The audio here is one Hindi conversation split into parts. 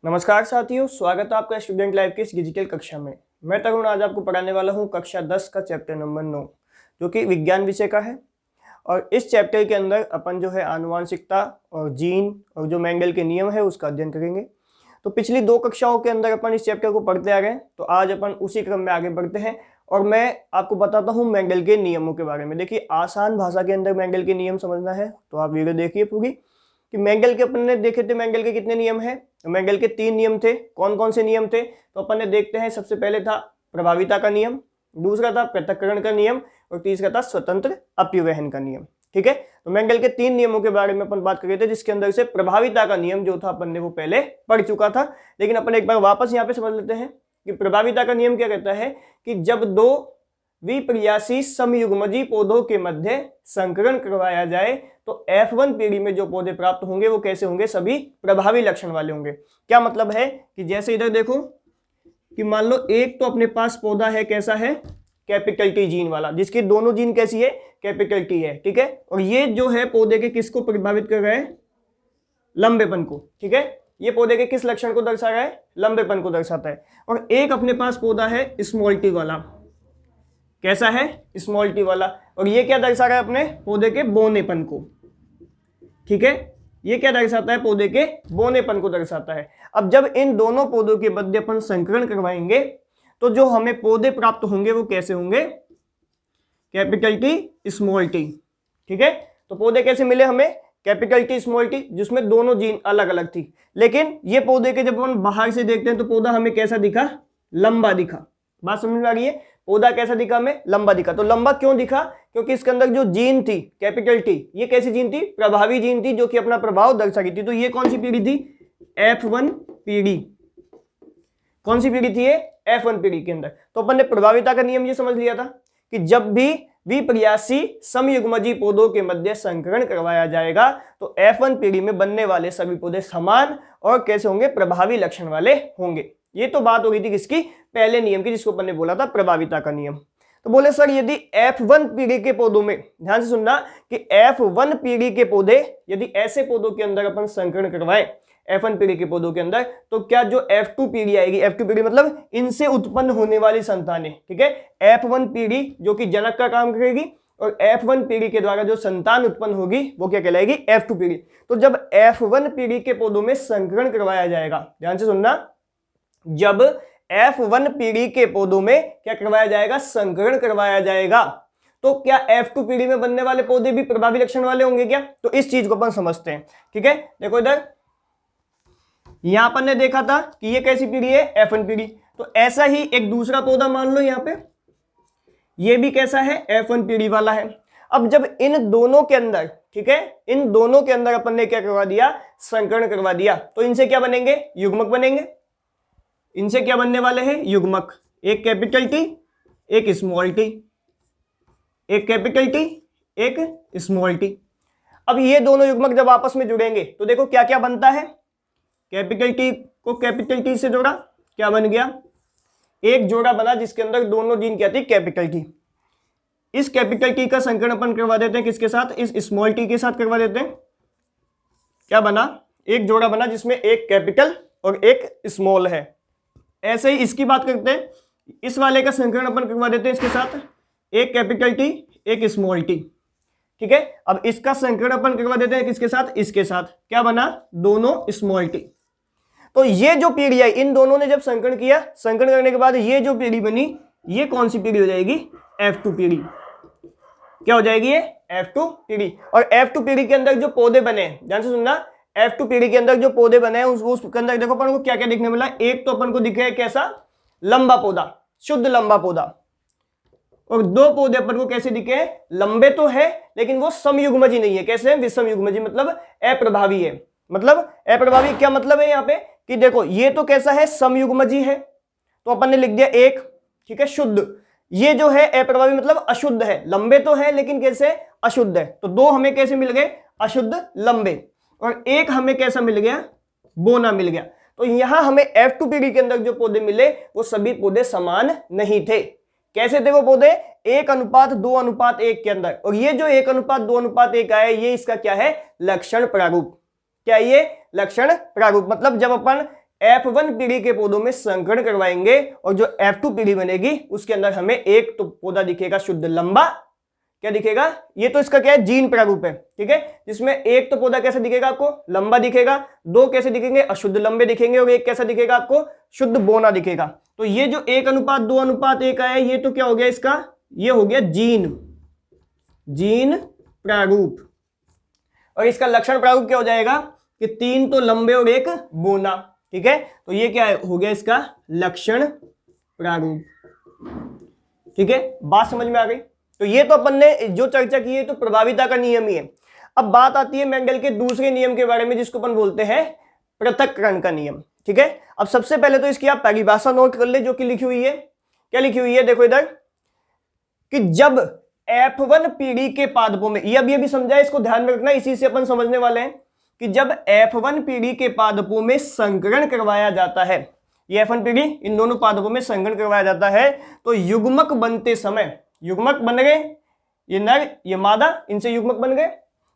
नमस्कार साथियों, स्वागत है आपका स्टूडेंट लाइफ की इस डिजिटल कक्षा में। मैं तरुण आज आपको पढ़ाने वाला हूं कक्षा 10 का चैप्टर नंबर 9 जो कि विज्ञान विषय का है। और इस चैप्टर के अंदर अपन जो है आनुवंशिकता और जीन और जो मेंडल के नियम है उसका अध्ययन करेंगे। तो पिछली 2 कक्षाओं के अंदर अपन इस चैप्टर को पढ़ते आ रहे हैं, तो आज अपन उसी क्रम में आगे बढ़ते हैं और मैं आपको बताता हूँ मेंडल के नियमों के बारे में। देखिए, आसान भाषा के अंदर मेंडल के नियम समझना है तो आप वीडियो देखिए पूरी कि मेंडल के अपन ने देखे थे मेंडल के कितने नियम हैं। मेंडल के 3 नियम थे। कौन कौन से नियम थे तो अपन ने देखते हैं। सबसे पहले था प्रभाविता का नियम, दूसरा था पृथक्करण का नियम और तीसरा था स्वतंत्र अपव्यवहन का नियम। ठीक है, तो मेंडल के 3 नियमों के बारे में अपन बात कर रहे थे, जिसके अंदर से प्रभाविता का नियम जो था अपन ने वो पहले पढ़ चुका था। लेकिन अपन एक बार वापस यहाँ पे समझ लेते हैं कि प्रभाविता का नियम क्या कहता है कि जब 2 विपर्यासी समयुग्मजी पौधों के मध्य संकरण करवाया जाए तो F1 पीढ़ी में जो पौधे प्राप्त होंगे वो कैसे होंगे, सभी प्रभावी लक्षण वाले होंगे। क्या मतलब है कि जैसे इधर देखो कि मान लो एक तो अपने पास पौधा है, कैसा है, कैपिटल टी जीन वाला, जिसकी दोनों जीन कैसी है, कैपिटल टी है। ठीक है, और ये जो है पौधे के किसको प्रभावित कर रहा है, लंबेपन को। ठीक है, ये पौधे के किस लक्षण को दर्शा रहा है, लंबेपन को दर्शाता है। और एक अपने पास पौधा है स्मॉल टी वाला, कैसा है, स्मॉल टी वाला, और ये क्या दर्शा रहा है, अपने पौधे के बौनेपन को। ठीक है, ये क्या दर्शाता है, पौधे के बौनेपन को दर्शाता है। अब जब इन दोनों पौधों के मध्य अपन संकरण करवाएंगे तो जो हमें पौधे प्राप्त होंगे वो कैसे होंगे, कैपिटल टी स्मॉल टी। ठीक है, तो पौधे कैसे मिले हमें, कैपिटल टी स्मॉल टी, जिसमें दोनों जीन अलग अलग थी। लेकिन ये पौधे के जब अपन बाहर से देखते हैं तो पौधा हमें कैसा दिखा, लंबा दिखा। बात समझ में आ रही है, पौधा कैसा दिखा, हमें लंबा दिखा। तो लंबा क्यों दिखा, क्योंकि इसके अंदर जो जीन थी कैपिटल टी, ये कैसी जीन थी, प्रभावी जीन थी, जो कि अपना प्रभाव दर्शा रही थी। तो ये कौन सी पीढ़ी थी, F1 पीढ़ी। कौन सी पीढ़ी थी ये, F1 पीढ़ी के अंदर। तो अपन ने प्रभाविता का नियम ये समझ लिया था कि जब भी विपर्यासी समयुग्मजी पौधों के मध्य संकरण करवाया जाएगा तो F1 पीढ़ी में बनने वाले सभी पौधे समान और कैसे होंगे, प्रभावी लक्षण वाले होंगे। ये तो बात हो गई थी किसकी, पहले नियम की, जिसको अपन ने बोला था प्रभाविता का नियम। तो बोले सर यदि F1 पीढ़ी के पौधों में, ध्यान से सुनना कि F1 पीढ़ी के पौधे, यदि ऐसे पौधों के अंदर अपन संकरण करवाएं F1 पीढ़ी के पौधों के अंदर, तो क्या जो F2 पीढ़ी आएगी, F2 पीढ़ी मतलब इनसे उत्पन्न होने वाली संतानें, ठीक है, F1 पीढ़ी जो कि जनक का काम करेगी और F1 पीढ़ी के द्वारा जो संतान उत्पन्न होगी वो क्या कहलाएगी, F2 पीढ़ी। तो जब F1 पीढ़ी के पौधों में संकरण करवाया जाएगा, ध्यान से सुनना, जब F1 पीढ़ी के पौधों में क्या करवाया जाएगा, संकरण करवाया जाएगा, तो क्या F2 पीढ़ी में बनने वाले पौधे भी प्रभावी लक्षण वाले होंगे क्या। तो इस चीज को अपन समझते हैं। ठीक है, देखो इधर यहां अपन ने देखा था कि ये कैसी पीढ़ी है, F1 पीढ़ी। तो ऐसा ही एक दूसरा पौधा मान लो यहां पे, ये भी कैसा है, F1 पीढ़ी वाला है। अब जब इन दोनों के अंदर, ठीक है, इन दोनों के अंदर अपन ने क्या करवा दिया, संकरण करवा दिया, तो इनसे क्या बनेंगे, युग्मक बनेंगे। इनसे क्या बनने वाले हैं, युग्मक, एक कैपिटल टी एक स्मॉल टी, एक कैपिटल टी एक स्मॉल टी। अब ये दोनों युग्मक जब आपस में जुड़ेंगे तो देखो क्या क्या बनता है, कैपिटल टी को कैपिटल टी से जोड़ा, क्या बन गया, एक जोड़ा बना जिसके अंदर दोनों जीन क्या थी, कैपिटल टी। इस कैपिटल टी का संकरण अपन करवा देते हैं किसके साथ, इस स्मॉल टी के साथ करवा देते हैं। क्या बना, एक जोड़ा बना जिसमें एक कैपिटल और एक स्मॉल है। ऐसे ही इसकी बात करते हैं, इस वाले का संकरण अपन करवा देते हैं इसके साथ, एक कैपिटल टी एक स्मॉल टी। ठीक है, अब इसका संकरण अपन करवा देते हैं किसके साथ, इसके साथ, क्या बना, दोनों स्मॉल टी। तो ये जो पीढ़ी है, इन दोनों ने जब संकरण किया, संकरण करने के बाद ये जो पीढ़ी बनी, ये कौन सी पीढ़ी हो जाएगी, F2 पीढ़ी। क्या हो जाएगी ये, F2 पीढ़ी। और F2 पीढ़ी के अंदर जो पौधे बने, ध्यान से सुनना, F2 पीढ़ी के अंदर जो पौधे बने हैं उसके अंदर देखो अपन को क्या क्या दिखने मिला। एक तो अपन को दिखे कैसा, लंबा पौधा, शुद्ध लंबा पौधा, और 2 पौधे अपन को कैसे दिखे, लंबे तो है लेकिन वो समयुग्मजी नहीं है। कैसे, विषम युग्मजी, मतलब अप्रभावी है। मतलब अप्रभावी क्या मतलब है यहाँ पे कि देखो ये तो कैसा है, समयुग्मजी है, तो अपन ने लिख दिया एक, ठीक है, शुद्ध। ये जो है अप्रभावी मतलब अशुद्ध है, लंबे तो है लेकिन कैसे, अशुद्ध है। तो 2 हमें कैसे मिल गए, अशुद्ध लंबे, और एक हमें कैसा मिल गया, बोना मिल गया। तो यहां हमें F2 पीढ़ी के अंदर जो पौधे मिले वो सभी पौधे समान नहीं थे। कैसे थे वो पौधे, 1:2:1 के अंदर। और ये जो 1:2:1 आया, ये इसका क्या है, लक्षण प्रारूप। क्या ये लक्षण प्रारूप, मतलब जब अपन F1 पीढ़ी के पौधों में संकरण करवाएंगे और जो F2 पीढ़ी बनेगी उसके अंदर हमें एक तो पौधा दिखेगा शुद्ध लंबा, क्या दिखेगा, ये तो इसका क्या है, जीन प्रारूप है, ठीक है, जिसमें एक तो पौधा कैसे दिखेगा आपको, लंबा दिखेगा, दो कैसे दिखेंगे, अशुद्ध लंबे दिखेंगे, और एक कैसा दिखेगा आपको, शुद्ध बोना दिखेगा। तो ये जो 1:2:1 आया ये तो क्या हो गया इसका, ये हो गया जीन प्रारूप। और इसका लक्षण प्रारूप क्या हो जाएगा कि 3 तो लंबे और एक बोना, ठीक है, तो ये क्या हो गया इसका लक्षण प्रारूप, ठीक है, बात समझ में आ गई। तो ये तो अपन ने जो चर्चा की है तो प्रभाविता का नियम ही है। अब बात आती है मेंडल के दूसरे नियम के बारे में जिसको अपन बोलते हैं पृथक्करण का नियम, ठीक है। अब सबसे पहले तो इसकी आप परिभाषा नोट कर ले जो कि लिखी हुई है, क्या लिखी हुई है, देखो इधर, कि जब F1 पीढ़ी के पादपों में, ये अभी समझा है, इसको ध्यान में रखना, इसी से अपन समझने वाले हैं कि जब F1 पीढ़ी के पादपों में संकरण करवाया जाता है, ये F1 पीढ़ी इन दोनों पादपों में संकरण करवाया जाता है, तो युग्मक बनते समय, युग्मक बन गए, ये नर ये मादा, इनसे युग्मक बन गए,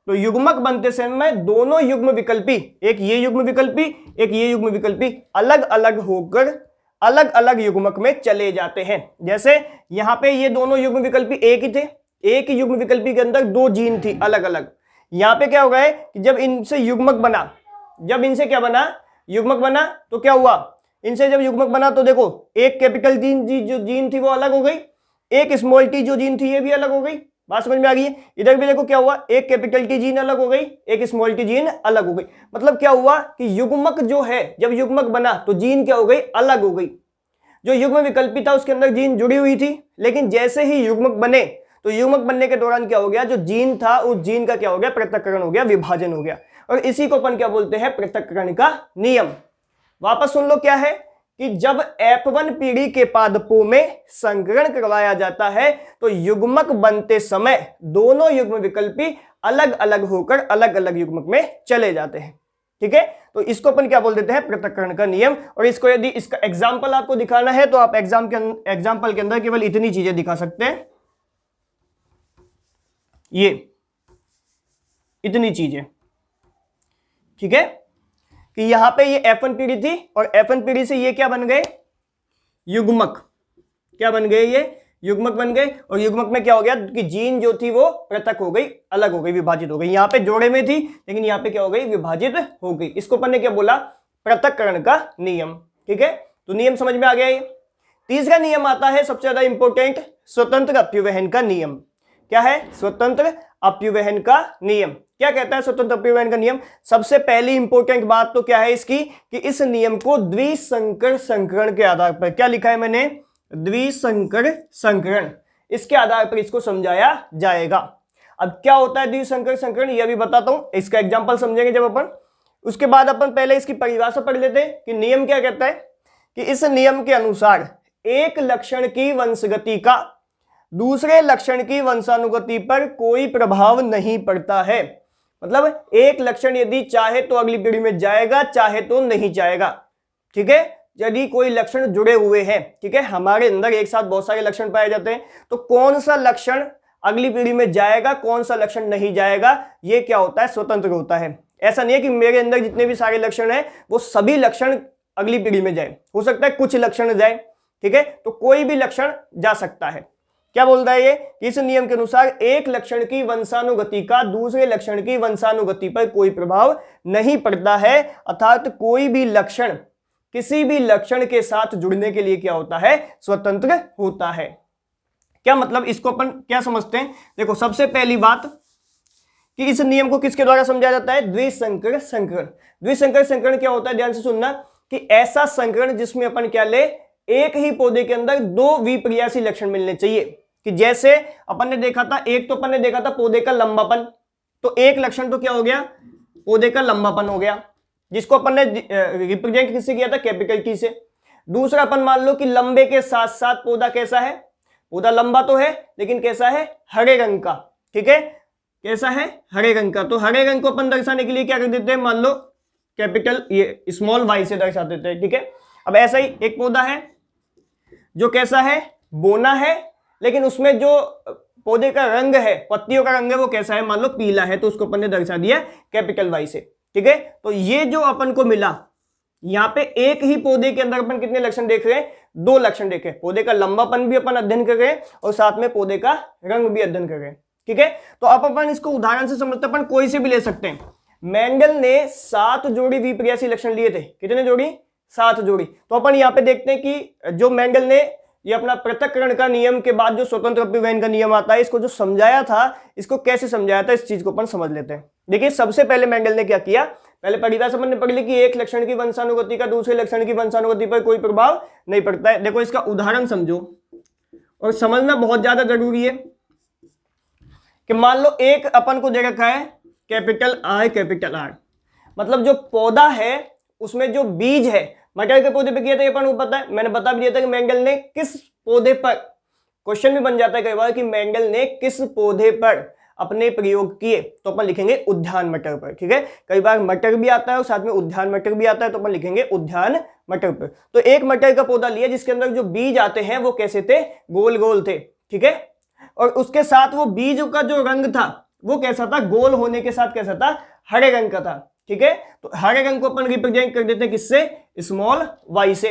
तो युग्मक बनते समय दोनों युग्म विकल्पी, एक ये युग्म विकल्पी एक ये युग्म विकल्पी, अलग अलग होकर अलग अलग युग्मक में चले जाते हैं। जैसे यहां पे ये दोनों युग्म विकल्पी एक ही थे, एक ही युग्म विकल्पी के अंदर दो जीन थी अलग अलग। यहां पे क्या हो गया कि जब इनसे युग्मक बना, जब इनसे क्या बना, युग्मक बना, तो क्या हुआ, इनसे जब युग्मक बना तो देखो एक कैपिटल जीन जो जीन थी वो अलग हो गई, एक स्मॉल टी जो जीन थी ये भी अलग हो गई। बात समझ में आ गई है। इधर भी देखो क्या हुआ, एक कैपिटल टी जीन अलग हो गई, एक स्मॉल टी जीन अलग हो गई। मतलब क्या हुआ कि युग्मक जो है, जब युग्मक बना तो जीन क्या हो गई, अलग हो गई। जो युग्म विकल्पी था उसके अंदर जीन जुड़ी हुई थी, लेकिन जैसे ही युग्मक बने तो युग्मक बनने के दौरान क्या हो गया, जो जीन था उस जीन का क्या हो गया, पृथक्करण हो गया, विभाजन हो गया। और इसी को अपन क्या बोलते हैं, पृथक्करण का नियम। वापस सुन लो क्या है कि जब F1 पीढ़ी के पादपों में संकरण करवाया जाता है तो युग्मक बनते समय दोनों युग्म विकल्पी अलग अलग होकर अलग अलग युग्मक में चले जाते हैं, ठीक है। तो इसको अपन क्या बोल देते हैं, पृथक्करण का नियम। और इसको यदि इसका एग्जाम्पल आपको दिखाना है तो आप एग्जाम्पल के अंदर केवल इतनी चीजें दिखा सकते हैं, ये इतनी चीजें, ठीक है, कि यहां पे ये F1 पीढ़ी थी और F1 पीढ़ी से ये क्या बन गए, युग्मक, क्या बन गए, ये युग्मक बन गए। और युग्मक में क्या हो गया कि जीन जो थी वो पृथक हो गई, अलग हो गई, विभाजित हो गई। यहां पे जोड़े में थी लेकिन यहां पे क्या हो गई, विभाजित हो गई। इसको अपन ने क्या बोला, पृथक्करण का नियम, ठीक है। तो नियम समझ में आ गया। ये तीसरा नियम आता है सबसे ज्यादा इंपॉर्टेंट, स्वतंत्र अप्युवहन का नियम। क्या है, स्वतंत्र अप्युवहन का नियम। क्या कहता है स्वतंत्र अप्युवहन का नियम, सबसे पहली इंपॉर्टेंट बात तो क्या है इसकी कि इस नियम को द्विसंकर संकरण के आधार पर, क्या लिखा है मैंने, द्विसंकर संकरण, इसके आधार पर इसको समझाया जाएगा। अब क्या होता है द्विसंकर संकरण, ये भी बताता हूं, इसका एग्जांपल समझेंगे जब अपन। उसके बाद अपन पहले इसकी परिभाषा पढ़ लेते हैं कि नियम क्या कहता है, कि इस नियम के अनुसार एक लक्षण की वंशगति का दूसरे लक्षण की वंशानुगति पर कोई प्रभाव नहीं पड़ता है। मतलब एक लक्षण यदि चाहे तो अगली पीढ़ी में जाएगा, चाहे तो नहीं जाएगा, ठीक है। यदि कोई लक्षण जुड़े हुए हैं, ठीक है, हमारे अंदर एक साथ बहुत सारे लक्षण पाए जाते हैं, तो कौन सा लक्षण अगली पीढ़ी में जाएगा, कौन सा लक्षण नहीं जाएगा, ये क्या होता है, स्वतंत्र होता है। ऐसा नहीं है कि मेरे अंदर जितने भी सारे लक्षण हैं वो सभी लक्षण अगली पीढ़ी में जाए, हो सकता है कुछ लक्षण जाए, ठीक है। तो कोई भी लक्षण जा सकता है। क्या बोलता है ये, इस नियम के अनुसार एक लक्षण की वंशानुगति का दूसरे लक्षण की वंशानुगति पर कोई प्रभाव नहीं पड़ता है, अर्थात कोई भी लक्षण किसी भी लक्षण के साथ जुड़ने के लिए क्या होता है, स्वतंत्र होता है। क्या मतलब, इसको अपन क्या समझते हैं, देखो सबसे पहली बात कि इस नियम को किसके द्वारा समझा जाता है, द्विसंकर संकरण। द्विसंकर संकरण क्या होता है, ध्यान से सुनना, कि ऐसा संकरण जिसमें अपन क्या ले, एक ही पौधे के अंदर दो विपर्यासी लक्षण मिलने चाहिए। कि जैसे अपन ने देखा था, एक तो अपन ने देखा था पौधे का लंबापन, तो एक लक्षण तो क्या हो गया, पौधे का लंबापन हो गया, जिसको अपन ने रिप्रेजेंट किससे किया था, कैपिटल टी से। दूसरा अपन मान लो कि लंबे के साथ साथ पौधा कैसा है, पौधा लंबा तो है लेकिन कैसा है, हरे रंग का, ठीक है, कैसा है, हरे रंग का। तो हरे रंग को अपन दर्शाने के लिए क्या कर देते हैं, मान लो कैपिटल ये स्मॉल वाई से दर्शा देते हैं, ठीक है। अब ऐसा ही एक पौधा है जो कैसा है, बोना है, लेकिन उसमें जो पौधे का रंग है, पत्तियों का रंग है, वो कैसा है, मान लो पीला है, तो उसको अपन ने दर्शा दिया कैपिटल वाई से, ठीक है। तो ये जो अपन को मिला, यहाँ पे एक ही पौधे के अंदर अपन कितने लक्षण देख रहे हैं, 2 लक्षण देखे। पौधे का लंबापन भी अपन अध्ययन कर रहे हैं और साथ में पौधे का रंग भी अध्ययन कर रहे हैं। ठीक है, तो अब अपन इसको उदाहरण से समझते हैं, अपन कोई से भी ले सकते हैं। मेंडल ने 7 जोड़ी विपर्यासी लक्षण लिए थे। कितने जोड़ी, 7 जोड़ी। तो अपन यहाँ पे देखते हैं कि जो मेंडल ने ये अपना पृथक्करण का नियम के बाद जो स्वतंत्र अपव्ययन का नियम आता है, इसको जो समझाया था, इसको कैसे समझाया था, इस चीज को अपन समझ लेते हैं। देखिए सबसे पहले मेंडल ने क्या किया, पहले परिभाषा अपन ने पढ़ ली कि एक लक्षण की वंशानुगति का दूसरे लक्षण की वंशानुगति पर कोई प्रभाव नहीं पड़ता है। देखो इसका उदाहरण समझो, और समझना बहुत ज्यादा जरूरी है कि मान लो एक अपन को दे रखा है कैपिटल आर कैपिटल आर, मतलब जो पौधा है उसमें जो बीज है, मटर के पौधे पे किया था ये अपन को पता है, मैंने बता भी दिया था कि मेंडल ने किस पौधे पर, क्वेश्चन भी बन जाता है कई बार कि मेंडल ने किस पौधे पर अपने प्रयोग किए, तो अपन लिखेंगे उद्यान मटर पर। ठीक है, कई बार मटर भी आता है और साथ में उद्यान मटर भी आता है, तो अपन लिखेंगे उद्यान मटर पर। तो एक मटर का पौधा लिया जिसके अंदर जो बीज आते हैं वो कैसे थे, गोल गोल थे। ठीक है, और उसके साथ वो बीज का जो रंग था वो कैसा था, गोल होने के साथ कैसा था, हरे रंग का था। ठीक है, तो हरे रंग को अपन रिप्रेजेंट कर देते हैं किससे, स्मॉल वाई से।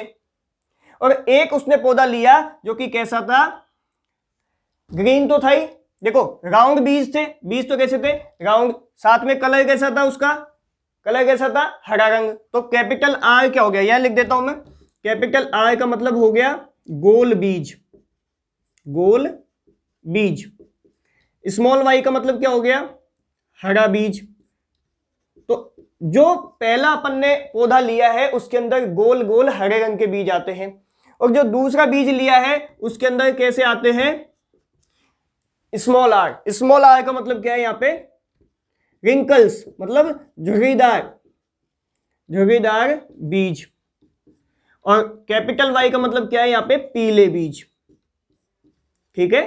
और एक उसने पौधा लिया जो कि कैसा था, ग्रीन तो था ही, देखो राउंड बीज थे, बीज तो कैसे थे, राउंड, साथ में कलर कैसा था उसका, कलर कैसा था, हरा रंग। तो कैपिटल आर क्या हो गया, यहां लिख देता हूं मैं, कैपिटल आर का मतलब हो गया गोल बीज, गोल बीज। स्मॉल वाई का मतलब क्या हो गया, हरा बीज। तो जो पहला अपन ने पौधा लिया है उसके अंदर गोल गोल हरे रंग के बीज आते हैं, और जो दूसरा बीज लिया है उसके अंदर कैसे आते हैं, स्मॉल आर। स्मॉल आर का मतलब क्या है यहाँ पे, रिंकल्स, मतलब झुर्रीदार, झुर्रीदार बीज। और कैपिटल वाई का मतलब क्या है यहाँ पे, पीले बीज। ठीक है,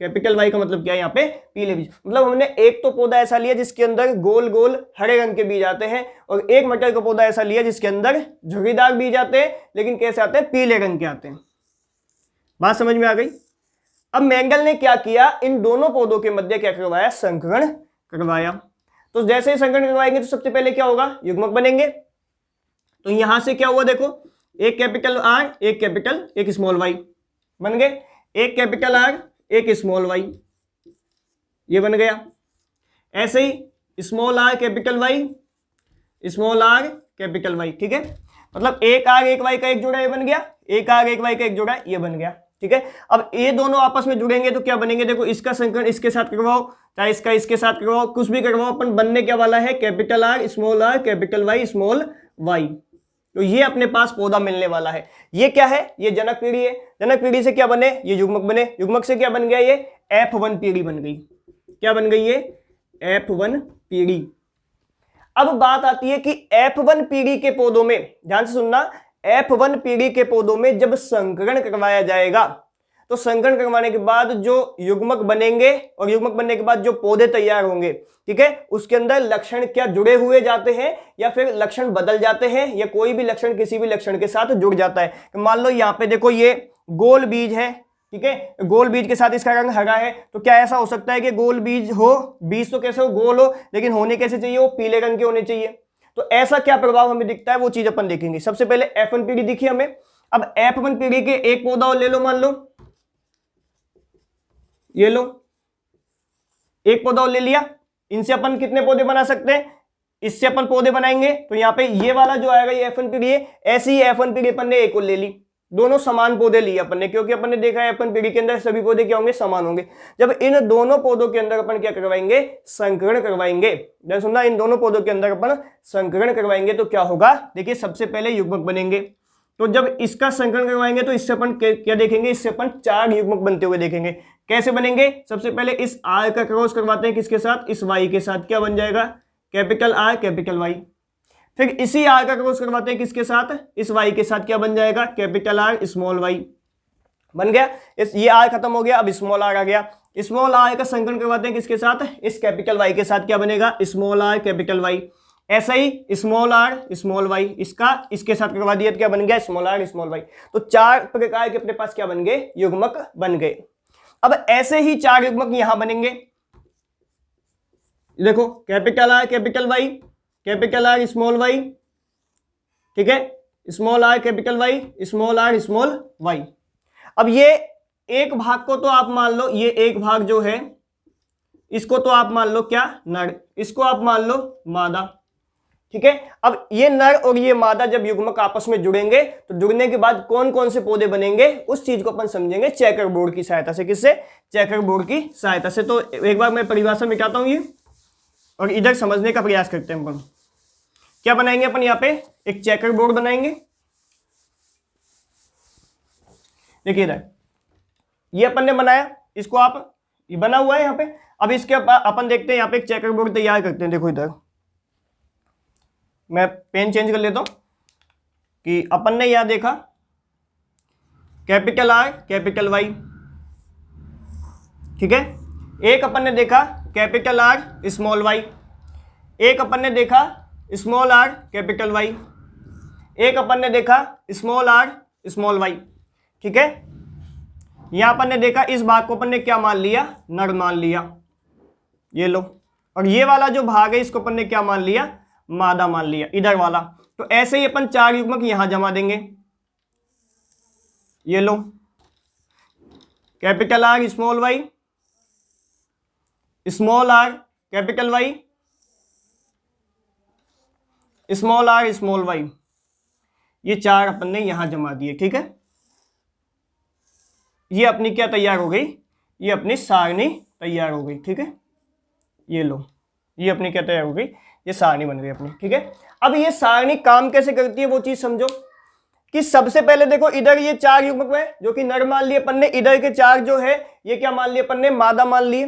कैपिटल वाई का मतलब क्या है यहाँ पे, पीले बीज। मतलब हमने एक तो पौधा ऐसा लिया जिसके अंदर गोल गोल हरे रंग के बीज आते हैं, और एक मटर का पौधा ऐसा लिया जिसके अंदर झुर्रीदार बीज आते हैं, लेकिन कैसे आते हैं, पीले रंग के आते हैं। बात समझ में आ गई। अब मेंडल ने क्या किया, इन दोनों पौधों के मध्य क्या करवाया, संकरण करवाया। तो जैसे ही संकरण करवाएंगे तो सबसे पहले क्या होगा, युग्मक बनेंगे। तो यहां से क्या हुआ, देखो एक कैपिटल आर, एक कैपिटल, एक स्मॉल वाई बन गए, एक कैपिटल आर, एक स्मॉल वाई, ये बन गया। ऐसे ही small R capital Y, small R capital Y. ठीक है, मतलब एक आर एक वाई का एक जोड़ा ये बन गया, एक आर एक वाई का एक जोड़ा ये बन गया। ठीक है, अब ये दोनों आपस में जुड़ेंगे तो क्या बनेंगे, देखो इसका संकरण इसके साथ करवाओ, चाहे इसका इसके साथ करवाओ, कुछ भी करवाओ, अपन बनने क्या वाला है, capital R capital Y small Y. तो ये अपने पास पौधा मिलने वाला है। ये क्या है, ये जनक पीढ़ी है। जनक पीढ़ी से क्या बने, ये युग्मक बने। युग्मक से क्या बन गया, ये F1 पीढ़ी बन गई। क्या बन गई, ये F1 पीढ़ी। अब बात आती है कि F1 पीढ़ी के पौधों में, ध्यान से सुनना, F1 पीढ़ी के पौधों में जब संकरण करवाया जाएगा तो संकरण करवाने के बाद जो युग्मक बनेंगे और युग्मक बनने के बाद जो पौधे तैयार होंगे, ठीक है, उसके अंदर लक्षण क्या जुड़े हुए जाते हैं या फिर लक्षण बदल जाते हैं, या कोई भी लक्षण किसी भी लक्षण के साथ जुड़ जाता है। मान लो यहाँ पे देखो ये गोल बीज है, ठीक है, गोल बीज के साथ इसका रंग हरा है, तो क्या ऐसा हो सकता है कि गोल बीज हो, बीज तो कैसे हो, गोल हो, लेकिन होने कैसे चाहिए, वो पीले रंग के होने चाहिए। तो ऐसा क्या प्रभाव हमें दिखता है वो चीज अपन देखेंगे। सबसे पहले F1 पीढ़ी दिखी हमें। अब F1 पीढ़ी के एक पौधा और ले लो, मान लो ये लो, एक पौधा और ले लिया। इनसे अपन कितने पौधे बना सकते हैं, इससे अपन पौधे बनाएंगे तो यहाँ पे ये वाला जो आएगा ये F1 पीढ़ी है। ऐसी ही F1 पीढ़ी अपन ने एक और ले ली, दोनों समान पौधे लिए अपन ने, क्योंकि अपन ने देखा है F1 पीढ़ी के अंदर सभी पौधे क्या होंगे, समान होंगे। जब इन दोनों पौधों के अंदर अपन क्या करवाएंगे, संकरण करवाएंगे। जब सुनना, इन दोनों पौधों के अंदर अपन संकरण करवाएंगे तो क्या होगा, देखिए सबसे पहले युग्मक बनेंगे। तो जब इसका संकरण करवाएंगे तो इससे अपन क्या देखेंगे, इससे अपन 4 युग्मक बनते हुए देखेंगे। कैसे बनेंगे, सबसे पहले इस आर का क्रॉस करवाते हैं किसके साथ, इस वाई के साथ, क्या बन जाएगा, कैपिटल आर कैपिटल वाई। फिर इसी आर का क्रॉस करवाते हैं किसके साथ, इस वाई के साथ, क्या बन जाएगा, कैपिटल आर स्मॉल वाई बन गया। ये आर खत्म हो गया, अब स्मॉल आर आ गया। स्मॉल आर का संकलन करवाते हैं किसके साथ, इस कैपिटल वाई के साथ, क्या बनेगा, स्मॉल आर कैपिटल वाई। ऐसा ही स्मॉल आर स्मॉल वाई, इसका इसके साथ करवा दिया तो क्या बन गया, स्मॉल आर स्मॉल वाई। तो 4 प्रकार के अपने पास क्या बन गए, युग्मक बन गए। अब ऐसे ही 4 युग्मक यहां बनेंगे। देखो capital R capital Y, capital R small Y, ठीक है, small R capital Y, small R small Y. अब ये एक भाग को तो आप मान लो, ये एक भाग जो है इसको तो आप मान लो क्या, नर, इसको आप मान लो मादा। ठीक है, अब ये नर और ये मादा जब युग्मक आपस में जुड़ेंगे तो जुड़ने के बाद कौन कौन से पौधे बनेंगे उस चीज को अपन समझेंगे चेकर बोर्ड की सहायता से। किससे? चेकर बोर्ड की सहायता से। तो एक बार मैं परिभाषा मिटाता हूं ये और इधर समझने का प्रयास करते हैं। अपन क्या बनाएंगे? अपन यहाँ पे एक चेकर बोर्ड बनाएंगे। देखिए इधर ये अपन ने बनाया, इसको आप, ये बना हुआ है यहाँ पे। अब इसके अपन देखते हैं यहाँ पे एक चेकर बोर्ड तैयार करते हैं। देखो इधर मैं पेन चेंज कर लेता हूं कि अपन ने यहां देखा कैपिटल आर कैपिटल वाई, ठीक है। एक अपन ने देखा कैपिटल आर स्मॉल वाई, एक अपन ने देखा स्मॉल आर कैपिटल वाई, एक अपन ने देखा स्मॉल आर स्मॉल वाई, ठीक है। यहां अपन ने देखा इस भाग को अपन ने क्या मान लिया? नर मान लिया, ये लो। और ये वाला जो भाग है इसको अपन ने क्या मान लिया? मादा मान लिया, इधर वाला। तो ऐसे ही अपन चार युग्मक यहां जमा देंगे, ये लो। Capital R small Y, small R capital Y, small R small Y, ये चार अपन ने यहां जमा दिए, ठीक है। ये अपनी क्या तैयार हो गई? ये अपनी सारणी तैयार हो गई, ठीक है। ये लो, ये अपनी क्या तैयार हो गई? ये सारणी बन गई अपनी, ठीक है। अब ये सारणी काम कैसे करती है वो चीज समझो कि सबसे पहले देखो इधर ये चार युग्मक है जो कि नर मान लिए अपन ने, इधर के चार जो है ये क्या मान लिए अपन ने? मादा मान लिए।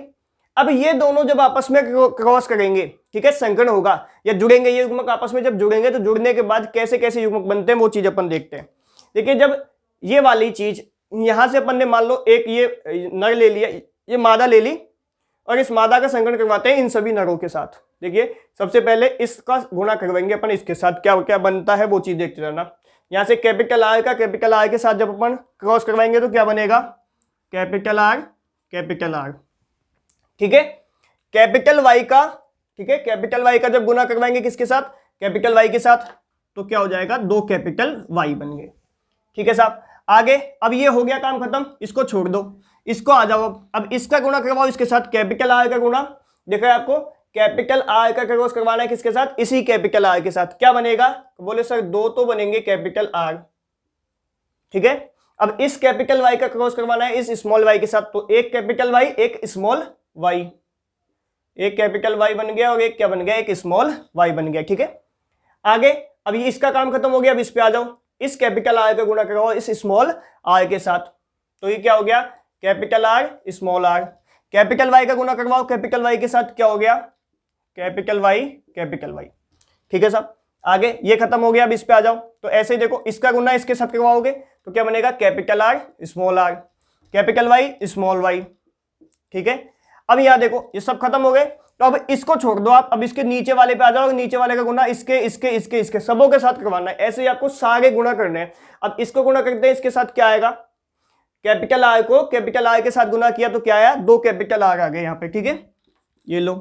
अब ये दोनों जब आपस में क्रॉस करेंगे, ठीक है, संकरण होगा या जुड़ेंगे, ये युग्मक आपस में जब जुड़ेंगे तो जुड़ने के बाद कैसे कैसे युग्मक बनते हैं वो चीज अपन देखते हैं। देखिए जब ये वाली चीज यहां से अपन ने मान लो एक ये नर ले लिया, ये मादा ले ली और इस मादा का संकरण करवाते हैं इन सभी नरों के साथ। देखिए सबसे पहले इसका गुणा करवाएंगे अपन इसके साथ, क्या क्या बनता है वो चीज देखते रहना। यहां से कैपिटल आर का कैपिटल आर के साथ जब अपन क्रॉस करवाएंगे तो क्या बनेगा? कैपिटल आर कैपिटल आर, ठीक है। कैपिटल वाई का, ठीक है, कैपिटल वाई का जब गुणा करवाएंगे किसके साथ? कैपिटल वाई के साथ, तो क्या हो जाएगा? दो कैपिटल वाई बन गए, ठीक है साहब। आगे अब ये हो गया काम खत्म, इसको छोड़ दो, इसको आ जाओ। अब इसका गुणा करवाओ इसके साथ, कैपिटल आर का गुणा। देखा है आपको, कैपिटल आर का क्रॉस करवाना है किसके साथ? इसी कैपिटल आर के साथ। क्या बनेगा? बोले सर दो तो बनेंगे कैपिटल आर, ठीक है। अब इस कैपिटल वाई का क्रॉस करवाना है इस स्मॉल वाई के साथ, तो एक कैपिटल वाई एक स्मॉल वाई, एक कैपिटल वाई बन गया और एक क्या बन गया? एक स्मॉल वाई बन गया, ठीक है। आगे अब ये इसका काम खत्म हो गया, अब इस पे आ जाओ। इस कैपिटल आर का गुणा करवाओ इस स्मॉल आर के साथ, तो ये क्या हो गया? Capital R small R. Capital Y का गुणा करवाओ कैपिटल वाई के साथ, क्या हो गया? कैपिटल वाई कैपिटल वाई, ठीक है साहब। आगे ये खत्म हो गया, अब इस पे आ जाओ। तो ऐसे ही देखो इसका गुणा इसके साथ करवाओगे तो क्या बनेगा? Capital R small R, capital Y small Y, ठीक है। अब यहां देखो ये सब खत्म हो गए, तो अब इसको छोड़ दो आप, अब इसके नीचे वाले पे आ जाओ। नीचे वाले का गुणा इसके इसके इसके इसके सबों के साथ करवाना है। ऐसे ही आपको सारे गुणा करने हैं। अब इसको गुणा करते हैं, इसके साथ क्या आएगा? कैपिटल आर को कैपिटल आर के साथ गुणा किया तो क्या आया? दो कैपिटल आर आ गए यहाँ पे, ठीक है, ये लो।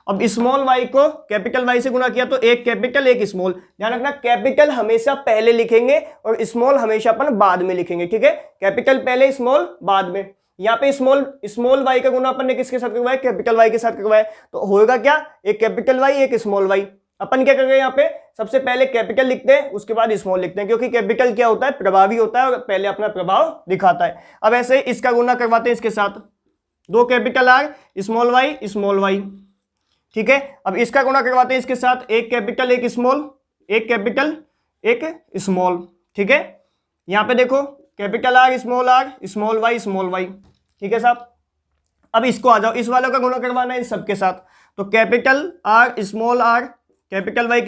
अब स्मॉल वाई को कैपिटल वाई से गुणा किया तो एक कैपिटल एक स्मॉल। ध्यान रखना कैपिटल हमेशा पहले लिखेंगे और स्मॉल हमेशा अपन बाद में लिखेंगे, ठीक है। कैपिटल पहले स्मॉल बाद में। यहाँ पे स्मॉल वाई का गुणा अपन ने किसके साथ करवाया? कैपिटल वाई के साथ करवाया, तो होगा क्या? एक कैपिटल वाई एक स्मॉल वाई। अपन क्या कर रहे हैं यहाँ पे? सबसे पहले कैपिटल लिखते हैं उसके बाद स्मॉल लिखते हैं, क्योंकि कैपिटल क्या होता है? प्रभावी होता है और पहले अपना प्रभाव दिखाता है। अब ऐसे इसका गुणा करवाते हैं इसके साथ, दो कैपिटल आर स्मॉल वाई, ठीक है। अब इसका गुणा करवाते हैं इसके साथ, एक कैपिटल एक स्मॉल, एक कैपिटल एक स्मॉल, ठीक है। यहाँ पे देखो कैपिटल आर स्मॉल वाई, ठीक है साहब। अब इसको आ जाओ, इस वालों का गुणा करवाना है इस सबके साथ, तो capital R capital Y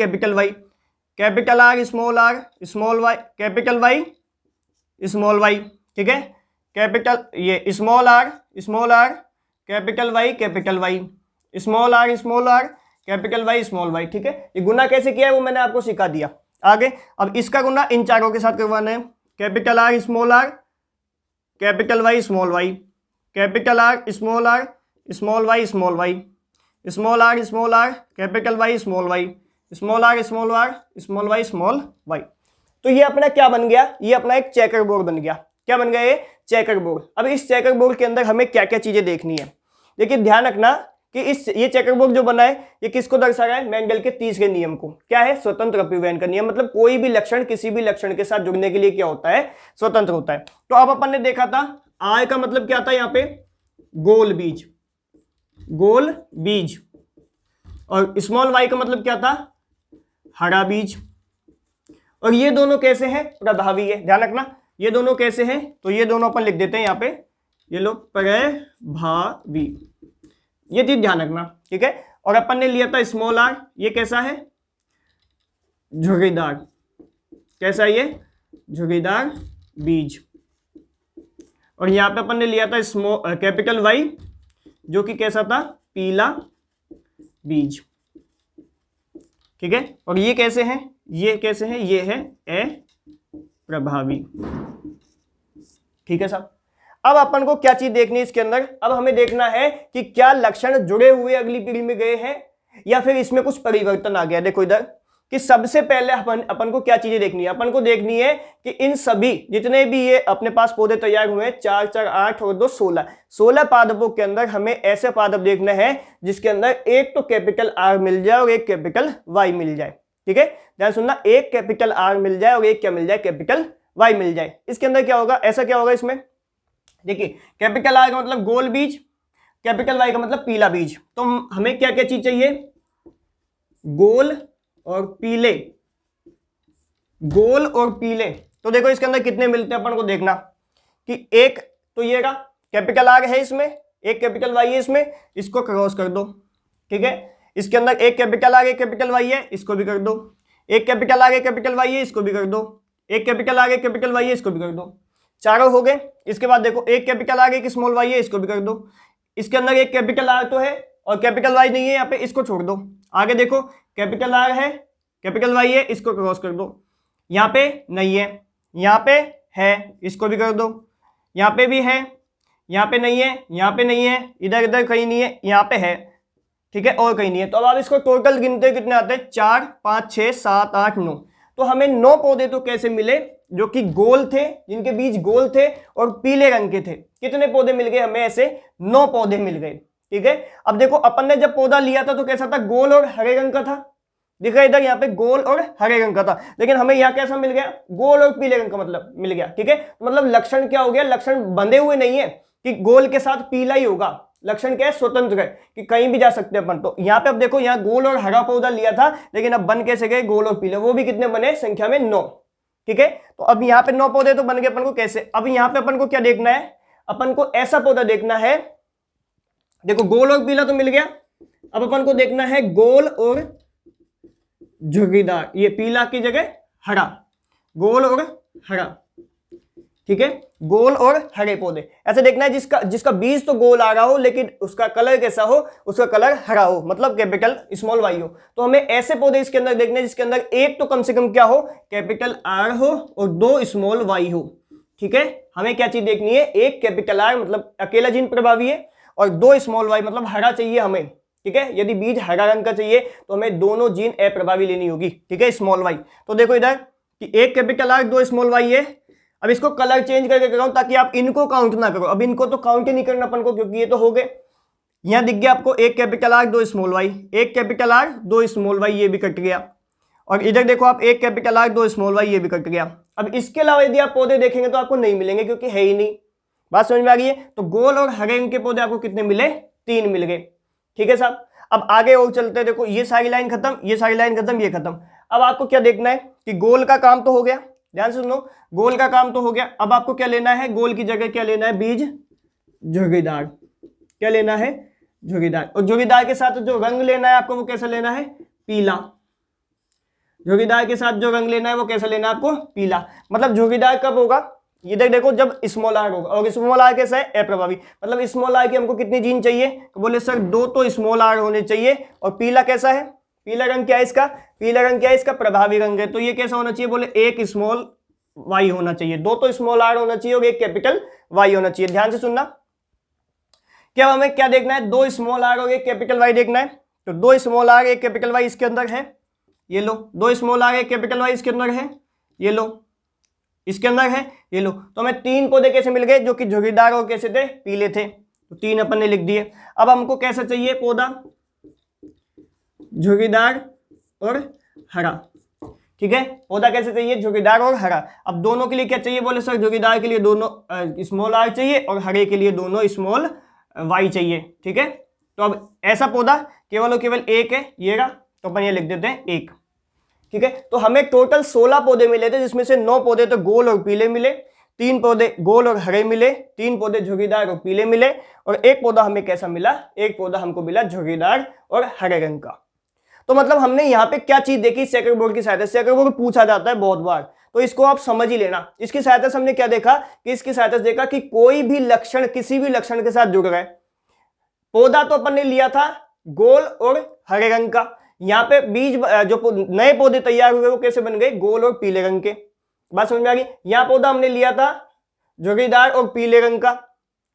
capital R small Y capital Y small Y, ठीक है। कैपिटल ये small R capital Y small R capital Y small Y, ठीक है। ये गुना कैसे किया है वो मैंने आपको सिखा दिया। आगे अब इसका गुना इन चारों के साथ करवाना है, capital R capital Y small Y, capital R small Y small Y, small R capital Y small Y, small R small Y small Y. तो ये अपना क्या बन गया, ये अपना एक चेकर बोर्ड बन गया। क्या बन गया, ये चेकर बोर्ड। अब इस चेकर बोर्ड के अंदर हमें क्या क्या चीजें देखनी है, देखिए ध्यान रखना कि ये चेकर बोर्ड जो बना है ये किसको दर्शा रहा है, मेंडल के तीसरे नियम को। क्या है, स्वतंत्र अपव्ययन का नियम। मतलब कोई भी लक्षण किसी भी लक्षण के साथ जुड़ने के लिए क्या होता है, स्वतंत्र होता है। तो अब अपन ने देखा था आय का मतलब क्या था, यहाँ पे गोल बीज, गोल बीज, और स्मॉल वाई का मतलब क्या था, हरा बीज। और ये दोनों कैसे हैं, प्रभावी है। ध्यान रखना ये दोनों कैसे हैं, तो ये दोनों अपन लिख देते हैं यहाँ पे, ये लो प्रभावी, ये चीज ध्यान रखना, ठीक है। और अपन ने लिया था स्मॉल आर, ये कैसा है, झुर्रीदार। कैसा है ये, झुर्रीदार बीज। और यहाँ पे अपन ने लिया था कैपिटल वाई, जो कि कैसा था, पीला बीज, ठीक है। और ये कैसे हैं, ये कैसे हैं, ये है अप्रभावी, ठीक है साहब। अब अपन को क्या चीज देखनी है इसके अंदर, अब हमें देखना है कि क्या लक्षण जुड़े हुए अगली पीढ़ी में गए हैं या फिर इसमें कुछ परिवर्तन आ गया। देखो इधर कि सबसे पहले अपन को क्या चीजें देखनी है, अपन को देखनी है कि इन सभी जितने भी ये अपने पास पौधे तैयार हुए हैं, 4 4 8 और 2 16 पादपों के अंदर हमें ऐसे पादप देखने हैं जिसके अंदर एक तो कैपिटल आर मिल जाए और एक कैपिटल वाई मिल जाए, ठीक है। ध्यान सुनना, एक कैपिटल आर मिल जाए और एक क्या मिल जाए, कैपिटल वाई मिल जाए। इसके अंदर क्या होगा, ऐसा क्या होगा इसमें, देखिए कैपिटल आर का मतलब गोल बीज, कैपिटल वाई का मतलब पीला बीज। तो हमें क्या क्या चीज चाहिए, गोल और पीले, गोल और पीले। तो देखो इसके अंदर कितने मिलते हैं अपन को देखना कि एक तो ये का कैपिटल आर है इसमें, एक कैपिटल वाई है इसमें, इसको क्रॉस कर दो, ठीक है। इसके अंदर एक कैपिटल आर एक कैपिटल वाई है, इसको भी कर दो। एक कैपिटल आर एक कैपिटल वाई है, इसको भी कर दो। एक कैपिटल आर एक कैपिटल वाई है, इसको भी कर दो। चारों हो गए। इसके बाद देखो एक कैपिटल आर एक स्मॉल वाई है, इसको भी कर दो। इसके अंदर एक कैपिटल आर तो है और कैपिटल वाई नहीं है यहाँ पे, इसको छोड़ दो। आगे देखो कैपिटल आर है कैपिटल वाई है, इसको क्रॉस कर दो। यहाँ पे नहीं है, यहाँ पे है, इसको भी कर दो। यहाँ पे भी है, यहाँ पे नहीं है, यहाँ पे नहीं है, इधर इधर कहीं नहीं है, यहाँ पे है, ठीक है, और कहीं नहीं है। तो अब आप इसको टोटल गिनते कितने आते हैं, 4 5 6 7 8 9। तो हमें 9 पौधे तो कैसे मिले, जो कि गोल थे, जिनके बीज गोल थे और पीले रंग के थे। कितने पौधे मिल गए हमें, ऐसे 9 पौधे मिल गए, ठीक है। अब देखो अपन ने जब पौधा लिया था तो कैसा था, गोल और हरे रंग का था, दिख रहा है इधर, यहाँ पे गोल और हरे रंग का था। लेकिन हमें यहाँ कैसा मिल गया, गोल और पीले रंग का मतलब मिल गया, ठीक है। मतलब लक्षण क्या हो गया, लक्षण बंधे हुए नहीं है कि गोल के साथ पीला ही होगा, लक्षण क्या है, स्वतंत्र है कि कहीं भी जा सकते हैं अपन। तो यहाँ पे अब देखो, यहाँ गोल और हरा पौधा लिया था, लेकिन अब बन कैसे गए, गोल और पीले। वो भी कितने बने, संख्या में 9, ठीक है। तो अब यहाँ पे 9 पौधे तो बन गए अपन को कैसे। अब यहाँ पे अपन को क्या देखना है, अपन को ऐसा पौधा देखना है, देखो गोल और पीला तो मिल गया। अब अपन को देखना है गोल और झुर्रीदार, ये पीला की जगह हरा, गोल और हरा, ठीक है, गोल और हरे पौधे। ऐसे देखना है जिसका बीज तो गोल आ रहा हो लेकिन उसका कलर कैसा हो, उसका कलर हरा हो, मतलब कैपिटल स्मॉल वाई हो। तो हमें ऐसे पौधे इसके अंदर देखने हैं जिसके अंदर एक तो कम से कम क्या हो, कैपिटल आर हो और 2 स्मॉल वाई हो, ठीक है। हमें क्या चीज देखनी है, एक कैपिटल आर मतलब अकेला जीन प्रभावी है और 2 स्मॉल वाई मतलब हरा चाहिए हमें, ठीक है। यदि बीज हरा रंग का चाहिए तो हमें दोनों जीन अप्रभावी लेनी होगी, ठीक है, स्मॉल वाई। तो देखो इधर कि एक कैपिटल आर 2 स्मॉल वाई है। अब इसको कलर चेंज करके कराऊं ताकि आप इनको काउंट ना करो। अब इनको तो काउंट ही नहीं करना अपन को, क्योंकि ये तो हो गए। यहां दिख गया आपको एक कैपिटल आर 2 स्मॉल वाई, एक कैपिटल आर 2 स्मॉल वाई, ये भी कट गया। और इधर देखो आप एक कैपिटल आर 2 स्मॉल वाई, ये भी कट गया। अब इसके अलावा यदि आप पौधे देखेंगे तो आपको नहीं मिलेंगे, क्योंकि है ही नहीं। बात समझ में आ गई है। तो गोल और हरे रंग के पौधे आपको कितने मिले, 3 मिल गए, ठीक है साहब। अब आगे और चलते हैं। देखो ये सारी लाइन खत्म, ये सारी लाइन खत्म, ये खत्म। अब आपको क्या देखना है कि गोल का काम तो हो गया, ध्यान से सुनो, गोल का काम तो हो गया। अब आपको क्या लेना है, गोल की जगह क्या लेना है, बीज झुर्रीदार। क्या लेना है, झुर्रीदार। और झुर्रीदार के साथ जो रंग लेना है आपको, वो कैसा लेना है, पीला। झुर्रीदार के साथ जो रंग लेना है वो कैसा लेना है आपको, पीला। मतलब झुर्रीदार कब होगा, इधर देखो जब स्मॉल आर होगा। और स्मॉल आर कैसा है, अप्रभावी। मतलब स्मॉल आर की हमको कितनी जीन चाहिए, तो बोले सर 2 तो स्मॉल आर होने चाहिए। और पीला कैसा है, पीला रंग क्या है इसका, पीला रंग क्या है इसका, प्रभावी रंग है। तो ये कैसा होना चाहिए, बोले एक स्मॉल वाई होना चाहिए। 2 तो स्मॉल आर होना चाहिए और एक कैपिटल वाई होना चाहिए। ध्यान से सुनना, क्या हमें क्या देखना है, 2 स्मॉल आर और एक कैपिटल वाई देखना है। तो 2 स्मॉल आर एक कैपिटल वाई इसके अंदर है, ये लो, दो स्मॉल आर एक कैपिटल वाई इसके अंदर है, ये लो इसके अंदर है, ये लो। तो हमें 3 पौधे कैसे मिल गए जो कि झुर्रीदार और कैसे थे, पीले थे, तो 3 अपन ने लिख दिए। अब हमको कैसा चाहिए पौधा, झुर्रीदार और हरा, ठीक है। पौधा कैसे चाहिए, झुर्रीदार और हरा। अब दोनों के लिए क्या चाहिए, बोले सर झुर्रीदार के लिए दोनों स्मॉल आर चाहिए और हरे के लिए दोनों स्मॉल वाई चाहिए, ठीक है। तो अब ऐसा पौधा केवल और केवल एक है, ये रहा, तो अपन ये लिख देते हैं 1, ठीक है। तो हमें टोटल 16 पौधे मिले थे, जिसमें से 9 पौधे तो गोल और पीले मिले, 3 पौधे गोल और हरे मिले, 3 पौधे झुर्रीदार और पीले मिले, और एक पौधा हमें कैसा मिला, एक पौधा हमको मिला झुर्रीदार और हरे रंग का। तो मतलब हमने यहाँ पे क्या चीज देखी, चेकर बोर्ड की सहायता से, चेकर बोर्ड पूछा जाता है बहुत बार, तो इसको आप समझ ही लेना। इसकी सहायता से हमने क्या देखा कि इसकी सहायता से देखा कि कोई भी लक्षण किसी भी लक्षण के साथ जुड़ रहा है। पौधा तो अपन ने लिया था गोल और हरे रंग का, यहाँ पे बीज जो नए पौधे तैयार हुए वो कैसे बन गए, गोल और पीले रंग के। बात समझ में आ गई। यहाँ पौधा हमने लिया था झुर्रीदार और पीले रंग का,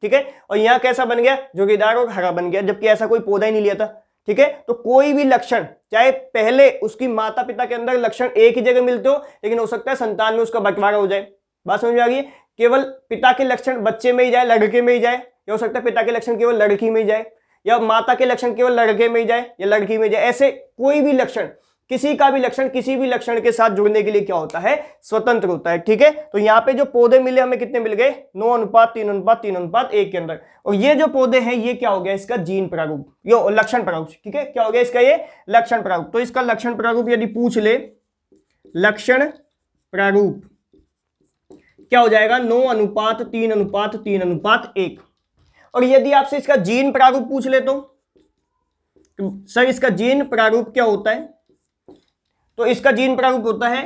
ठीक है, और यहाँ कैसा बन गया, झुर्रीदार और हरा बन गया, जबकि ऐसा कोई पौधा ही नहीं लिया था, ठीक है। तो कोई भी लक्षण, चाहे पहले उसकी माता पिता के अंदर लक्षण एक ही जगह मिलते हो, लेकिन हो सकता है संतान में उसका बंटवारा हो जाए। बात समझ में आ गई। केवल पिता के लक्षण बच्चे में ही जाए, लड़के में ही जाए, या हो सकता है पिता के लक्षण केवल लड़की में ही जाए, या माता के लक्षण केवल लड़के में ही जाए या लड़की में जाए। ऐसे कोई भी लक्षण, किसी का भी लक्षण किसी भी लक्षण के साथ जुड़ने के लिए क्या होता है, स्वतंत्र होता है, ठीक है। तो यहाँ पे जो पौधे मिले हमें कितने मिल गए, 9:3:3:3:1 के अंदर। और ये जो पौधे हैं ये क्या हो गया, इसका जीन प्रारूप, ये लक्षण प्रारूप, ठीक है। क्या हो गया इसका, ये लक्षण प्रारूप। तो इसका लक्षण प्रारूप यदि पूछ ले, लक्षण प्रारूप क्या हो जाएगा, 9:3:3:1। और यदि आपसे इसका जीन प्रारूप पूछ ले तो सर इसका जीन प्रारूप क्या होता है, तो इसका जीन प्रारूप होता है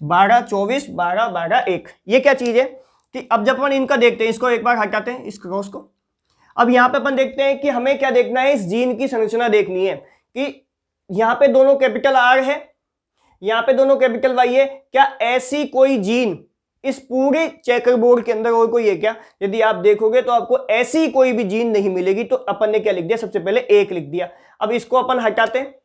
बारह 24 12 12 1। ये क्या चीज है कि अब जब अपन इनका देखते हैं, इसको एक बार हटाते हैं इस क्रॉस को। अब यहां पे अपन देखते हैं कि हमें क्या देखना है, इस जीन की संरचना देखनी है कि यहां पे दोनों कैपिटल आर है, यहां पे दोनों कैपिटल वाई है। क्या ऐसी कोई जीन इस पूरे चेकर बोर्ड के अंदर और कोई है क्या? यदि आप देखोगे तो आपको ऐसी कोई भी जीन नहीं मिलेगी। तो अपन ने क्या लिख दिया, सबसे पहले 1 लिख दिया। अब इसको अपन हटाते हैं,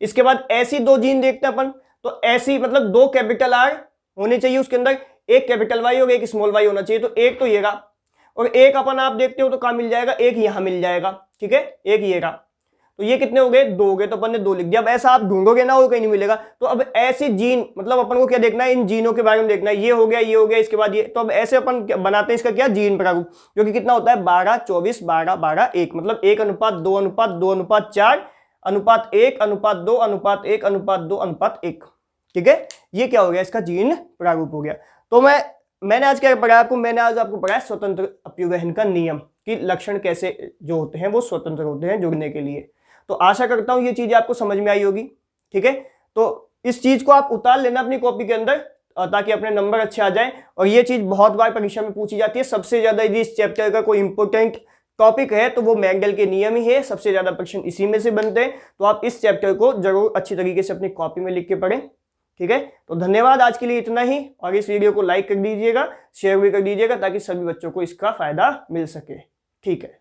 इसके बाद ऐसी 2 जीन देखते हैं अपन। तो ऐसी मतलब 2 कैपिटल आर होने चाहिए उसके अंदर, 1 कैपिटल वाई और 1 स्मॉल वाई होना चाहिए। तो 1 तो ये रहा, और 1 अपन आप देखते हो तो कहां मिल जाएगा, 1 यहां मिल जाएगा, ठीक है, 1 ये रहा। तो ये कितने हो गए, 2 हो गए। तो अपन ने 2 लिख दिया। अब ऐसा आप ढूंढोगे ना और कहीं नहीं मिलेगा। तो अब ऐसी जीन मतलब अपन को क्या देखना है, इन जीनों के बारे में देखना है। ये हो गया, ये हो गया, इसके बाद ये। तो अब ऐसे अपन बनाते हैं इसका क्या, जीन प्रारूप, जो कि कितना होता है 12 24 12 12 1, मतलब 1:2:2:4:1:1:2:1:1, ठीक है। ये क्या हो गया, इसका जीन प्रारूप हो गया। तो मैंने आज क्या पढ़ाया आपको, मैंने आज आपको पढ़ाया स्वतंत्र अपव्यवहन का नियम, कि लक्षण कैसे जो होते हैं वो स्वतंत्र होते हैं जुड़ने के लिए। तो आशा करता हूं ये चीजें आपको समझ में आई होगी, ठीक है। तो इस चीज को आप उतार लेना अपनी कॉपी के अंदर, ताकि अपने नंबर अच्छे आ जाएं। और ये चीज बहुत बार परीक्षा में पूछी जाती है। सबसे ज्यादा यदि इस चैप्टर का कोई इंपॉर्टेंट टॉपिक है तो वो मैगडेल के नियम ही है। सबसे ज्यादा प्रश्न इसी में से बनते हैं। तो आप इस चैप्टर को जरूर अच्छी तरीके से अपनी कॉपी में लिख के पढ़ें, ठीक है। तो धन्यवाद, आज के लिए इतना ही। और इस वीडियो को लाइक कर दीजिएगा, शेयर भी कर दीजिएगा, ताकि सभी बच्चों को इसका फायदा मिल सके, ठीक है।